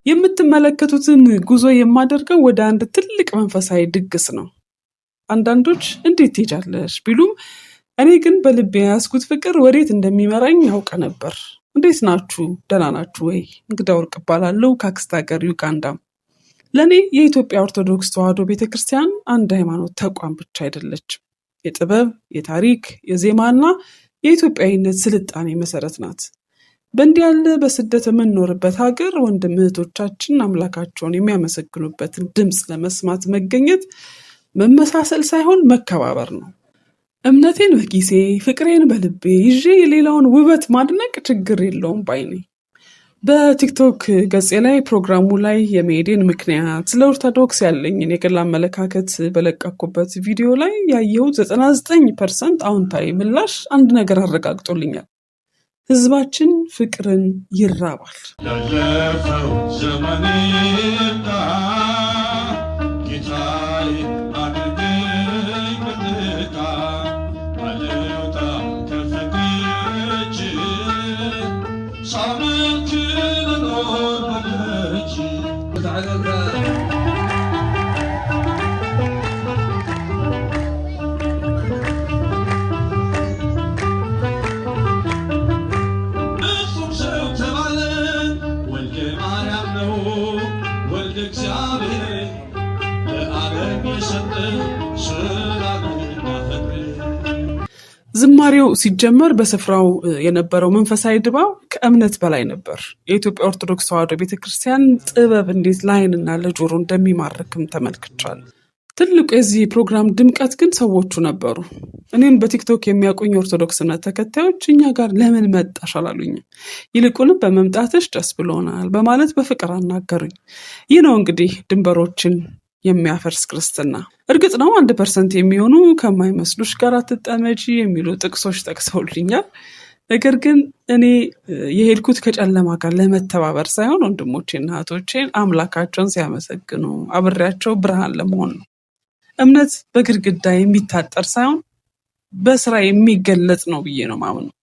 የምትመለከቱትን ጉዞ የማደርገው ወደ አንድ ትልቅ መንፈሳዊ ድግስ ነው። አንዳንዶች እንዴት ትሄጃለሽ ቢሉም እኔ ግን በልቤ የያዝኩት ፍቅር ወዴት እንደሚመራኝ ያውቅ ነበር። እንዴት ናችሁ? ደህና ናችሁ ወይ? እንግዳ ወርቅ እባላለሁ ከአክስት ሀገር ዩጋንዳ። ለእኔ የኢትዮጵያ ኦርቶዶክስ ተዋሕዶ ቤተክርስቲያን አንድ ሃይማኖት ተቋም ብቻ አይደለችም። የጥበብ፣ የታሪክ፣ የዜማና የኢትዮጵያዊነት ስልጣኔ መሰረት ናት። በእንዲህ ያለ በስደት የምንኖርበት ሀገር ወንድም እህቶቻችን አምላካቸውን የሚያመሰግኑበትን ድምፅ ለመስማት መገኘት መመሳሰል ሳይሆን መከባበር ነው። እምነቴን በኪሴ ፍቅሬን በልቤ ይዤ የሌላውን ውበት ማድነቅ ችግር የለውም ባይ ነኝ። በቲክቶክ ገጼ ላይ ፕሮግራሙ ላይ የመሄዴን ምክንያት ስለ ኦርቶዶክስ ያለኝን የግል አመለካከት በለቀኩበት ቪዲዮ ላይ ያየሁት 99% አዎንታዊ ምላሽ አንድ ነገር አረጋግጦልኛል። ህዝባችን ፍቅርን ይራባል። ላለፈው ዘመን ጌታዬ አድርገኝ በጥቃ አልውጣ ከፍቅርች ሳመልክ ልኖር በደጅ ዝማሬው ሲጀመር በስፍራው የነበረው መንፈሳዊ ድባብ ከእምነት በላይ ነበር። የኢትዮጵያ ኦርቶዶክስ ተዋሕዶ ቤተክርስቲያን ጥበብ እንዴት ለዓይንና ለጆሮ እንደሚማርክም ተመልክቻለሁ። ትልቁ የዚህ ፕሮግራም ድምቀት ግን ሰዎቹ ነበሩ። እኔን በቲክቶክ የሚያውቁኝ ኦርቶዶክስ እምነት ተከታዮች እኛ ጋር ለምን መጣሽ አላሉኝም። ይልቁንም በመምጣትሽ ደስ ብሎናል በማለት በፍቅር አናገሩኝ። ይህ ነው እንግዲህ ድንበሮችን የሚያፈርስ ክርስትና። እርግጥ ነው 1% የሚሆኑ ከማይመስሉሽ ጋር አትጠመጂ የሚሉ ጥቅሶች ጠቅሰውልኛል። ነገር ግን እኔ የሄድኩት ከጨለማ ጋር ለመተባበር ሳይሆን ወንድሞቼና እህቶቼን አምላካቸውን ሲያመሰግኑ አብሬያቸው ብርሃን ለመሆን ነው። እምነት በግድግዳ የሚታጠር ሳይሆን በስራ የሚገለጽ ነው ብዬ ነው ማምነው።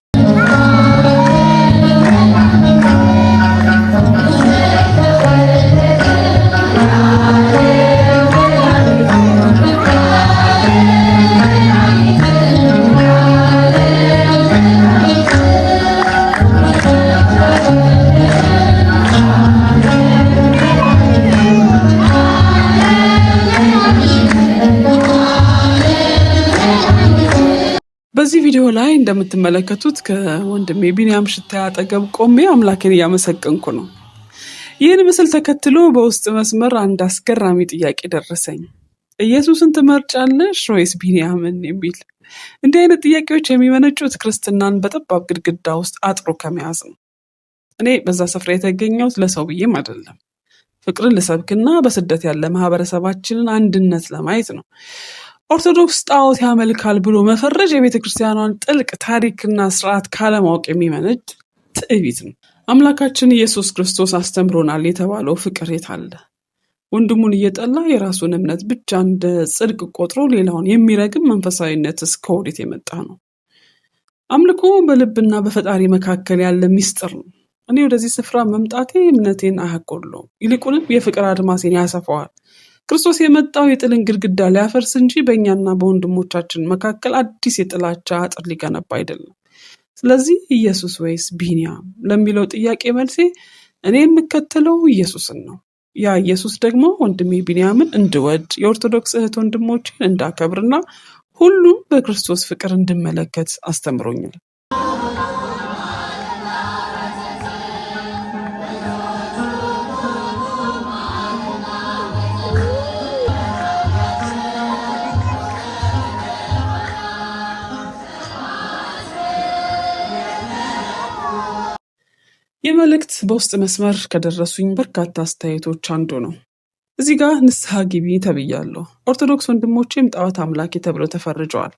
በዚህ ቪዲዮ ላይ እንደምትመለከቱት ከወንድሜ ቢኒያም ሽታዬ አጠገብ ቆሜ አምላኬን እያመሰገንኩ ነው። ይህን ምስል ተከትሎ በውስጥ መስመር አንድ አስገራሚ ጥያቄ ደረሰኝ። ኢየሱስን ትመርጫለሽ ወይስ ቢኒያምን የሚል። እንዲህ አይነት ጥያቄዎች የሚመነጩት ክርስትናን በጠባብ ግድግዳ ውስጥ አጥሮ ከመያዝ ነው። እኔ በዛ ስፍራ የተገኘሁት ለሰው ብዬም አይደለም፣ ፍቅርን ልሰብክና በስደት ያለ ማህበረሰባችንን አንድነት ለማየት ነው። ኦርቶዶክስ ጣዖት ያመልካል ብሎ መፈረጅ የቤተ ክርስቲያኗን ጥልቅ ታሪክና ስርዓት ካለማወቅ የሚመነጭ ትዕቢት ነው። አምላካችን ኢየሱስ ክርስቶስ አስተምሮናል የተባለው ፍቅር የት አለ? ወንድሙን እየጠላ የራሱን እምነት ብቻ እንደ ጽድቅ ቆጥሮ ሌላውን የሚረግም መንፈሳዊነት እስከ ወዴት የመጣ ነው? አምልኮ በልብና በፈጣሪ መካከል ያለ ሚስጥር ነው። እኔ ወደዚህ ስፍራ መምጣቴ እምነቴን አያጎድለውም፣ ይልቁንም የፍቅር አድማሴን ያሰፋዋል። ክርስቶስ የመጣው የጥልን ግድግዳ ሊያፈርስ እንጂ በእኛና በወንድሞቻችን መካከል አዲስ የጥላቻ አጥር ሊገነባ አይደለም። ስለዚህ ኢየሱስ ወይስ ቢኒያም ለሚለው ጥያቄ መልሴ እኔ የምከተለው ኢየሱስን ነው። ያ ኢየሱስ ደግሞ ወንድሜ ቢኒያምን እንድወድ፣ የኦርቶዶክስ እህት ወንድሞችን እንዳከብርና ሁሉም በክርስቶስ ፍቅር እንድመለከት አስተምሮኛል። የመልእክት በውስጥ መስመር ከደረሱኝ በርካታ አስተያየቶች አንዱ ነው። እዚህ ጋር ንስሐ ግቢ ተብያለሁ። ኦርቶዶክስ ወንድሞቼም ጣዖት አምላኪ ተብለው ተፈርጀዋል።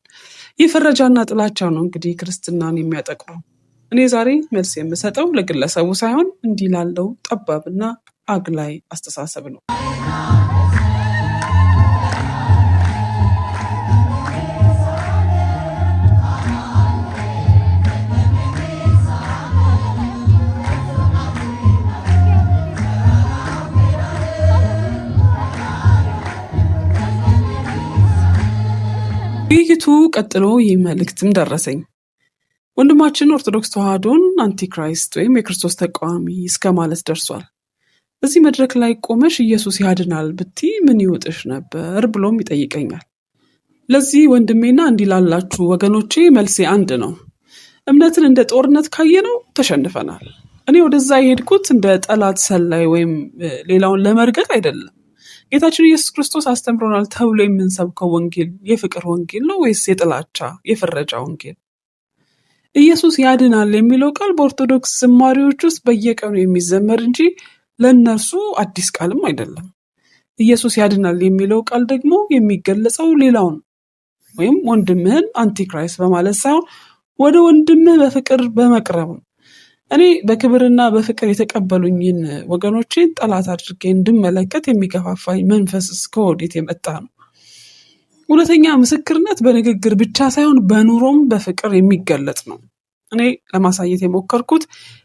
ይህ ፍረጃና ጥላቻ ነው እንግዲህ ክርስትናን የሚያጠቅመው። እኔ ዛሬ መልስ የምሰጠው ለግለሰቡ ሳይሆን እንዲህ ላለው ጠባብና አግላይ አስተሳሰብ ነው። ከውይይቱ ቀጥሎ ይህ መልእክትም ደረሰኝ። ወንድማችን ኦርቶዶክስ ተዋህዶን አንቲክራይስት ወይም የክርስቶስ ተቃዋሚ እስከ ማለት ደርሷል። በዚህ መድረክ ላይ ቆመሽ ኢየሱስ ያድናል ብቲ ምን ይውጥሽ ነበር ብሎም ይጠይቀኛል። ለዚህ ወንድሜና እንዲላላችሁ ወገኖቼ መልሴ አንድ ነው። እምነትን እንደ ጦርነት ካየነው ተሸንፈናል። እኔ ወደዛ የሄድኩት እንደ ጠላት ሰላይ ወይም ሌላውን ለመርገጥ አይደለም። ጌታችን ኢየሱስ ክርስቶስ አስተምሮናል ተብሎ የምንሰብከው ወንጌል የፍቅር ወንጌል ነው ወይስ የጥላቻ የፍረጃ ወንጌል? ኢየሱስ ያድናል የሚለው ቃል በኦርቶዶክስ ዝማሬዎች ውስጥ በየቀኑ የሚዘመር እንጂ ለእነርሱ አዲስ ቃልም አይደለም። ኢየሱስ ያድናል የሚለው ቃል ደግሞ የሚገለጸው ሌላውን ወይም ወንድምህን አንቲክራይስት በማለት ሳይሆን ወደ ወንድምህ በፍቅር በመቅረብ ነው። እኔ በክብርና በፍቅር የተቀበሉኝን ወገኖቼን ጠላት አድርጌ እንድመለከት የሚገፋፋኝ መንፈስስ ከወዴት የመጣ ነው? እውነተኛ ምስክርነት በንግግር ብቻ ሳይሆን በኑሮም በፍቅር የሚገለጽ ነው። እኔ ለማሳየት የሞከርኩት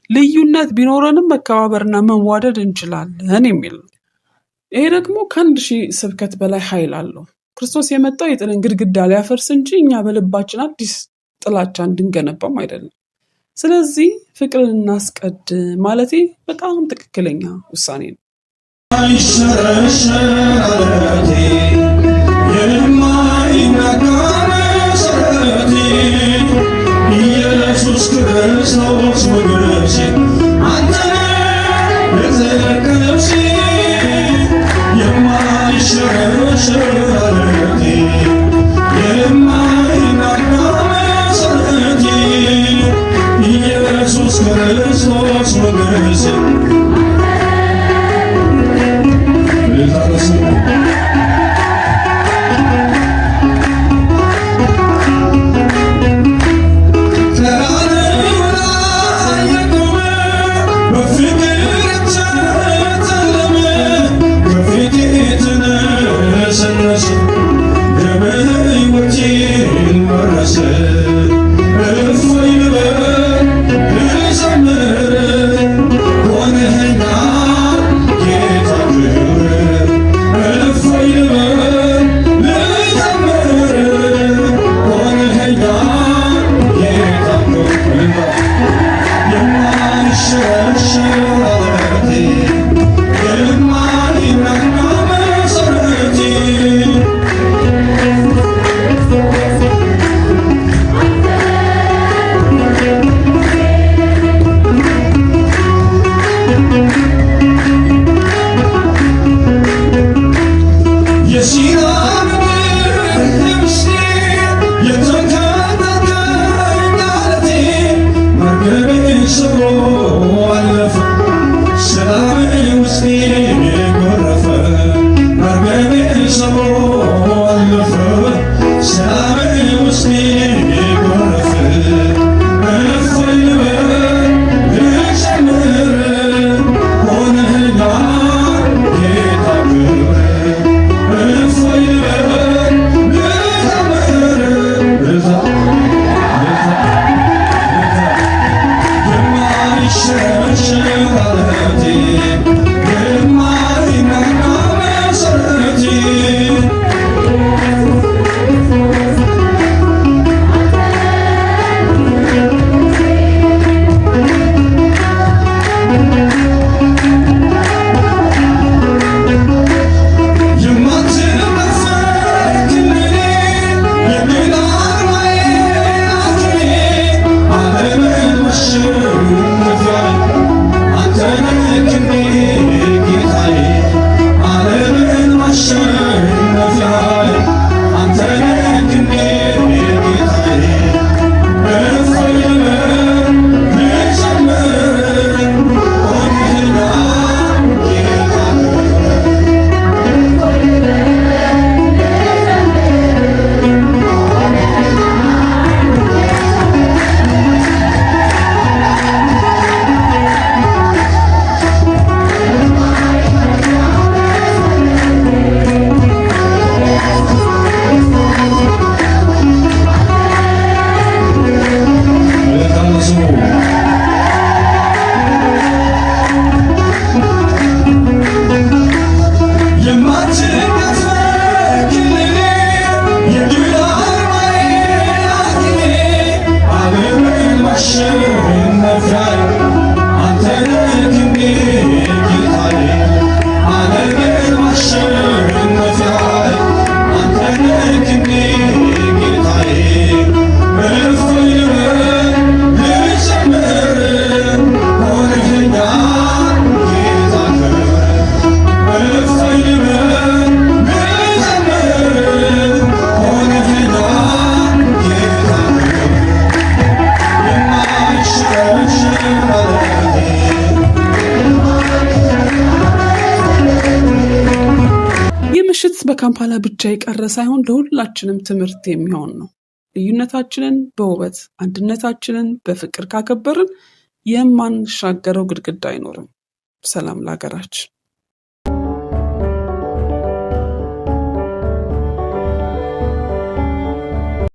ልዩነት ቢኖረንም መከባበርና መዋደድ እንችላለን የሚል ነው። ይሄ ደግሞ ከ1000 ስብከት በላይ ኃይል አለው። ክርስቶስ የመጣው የጥልን ግድግዳ ሊያፈርስ እንጂ እኛ በልባችን አዲስ ጥላቻ እንድንገነባም አይደለም። ስለዚህ ፍቅርን እናስቀድም ማለቴ በጣም ትክክለኛ ውሳኔ ነው። ኢየሱስ ክርስቶስ ወገኖቼ አንተ ነህ የማይሸረሸር አለቴ የማይናጋ መሰረቴ ኢየሱስ ክርስቶስ ወገኖቼ If በካምፓላ ብቻ የቀረ ሳይሆን ለሁላችንም ትምህርት የሚሆን ነው። ልዩነታችንን በውበት አንድነታችንን በፍቅር ካከበርን የማንሻገረው ግድግዳ አይኖርም። ሰላም ለሀገራችን።